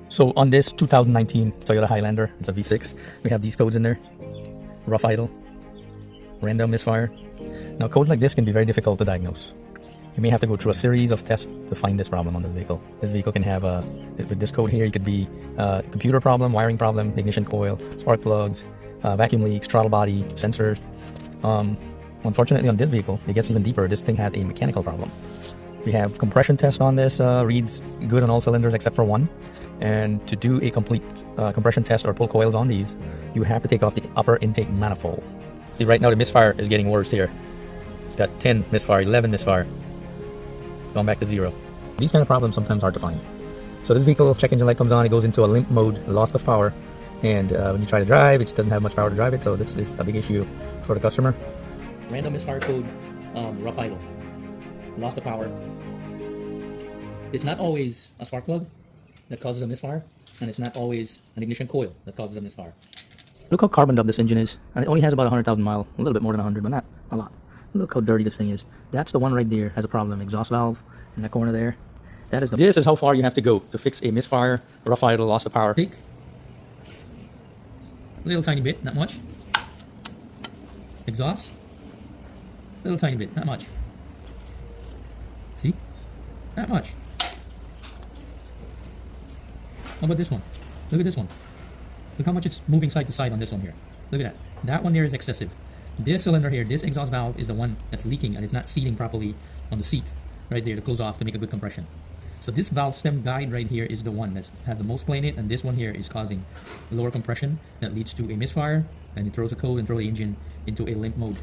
So on this 2019 Toyota Highlander, it's a V6, we have these codes in there: rough idle, random misfire. Now codes like this can be very difficult to diagnose. You may have to go through a series of tests to find this problem on the vehicle. This vehicle can have with this code here, it could be a computer problem, wiring problem, ignition coil, spark plugs, vacuum leaks, throttle body, sensors. Unfortunately on this vehicle, it gets even deeper. This thing has a mechanical problem. We have compression test on this, reads good on all cylinders except for one. And to do a complete compression test or pull coils on these, you have to take off the upper intake manifold. See, right now the misfire is getting worse here. It's got 10 misfire, 11 misfire, going back to 0. These kind of problems sometimes hard to find. So this vehicle, check engine light comes on, it goes into a limp mode, loss of power. And when you try to drive, it doesn't have much power to drive it, so this is a big issue for the customer. Random misfire code, rough idle, loss of power. It's not always a spark plug that causes a misfire, and it's not always an ignition coil that causes a misfire. Look how carboned up this engine is, and it only has about 100,000 miles, a little bit more than 100, but not a lot. Look how dirty this thing is. That's the one right there has a problem. Exhaust valve in that corner there. This is how far you have to go to fix a misfire, rough idle, loss of power. Peak. A little tiny bit, not much. Exhaust. A little tiny bit, not much. See? Not much. How about this one? Look at this one. Look how much it's moving side to side on this one here. Look at that. That one there is excessive. This cylinder here, this exhaust valve is the one that's leaking and it's not seating properly on the seat right there to close off to make a good compression. So this valve stem guide right here is the one that has the most play in it, and this one here is causing lower compression that leads to a misfire, and it throws a code and throws the engine into a limp mode.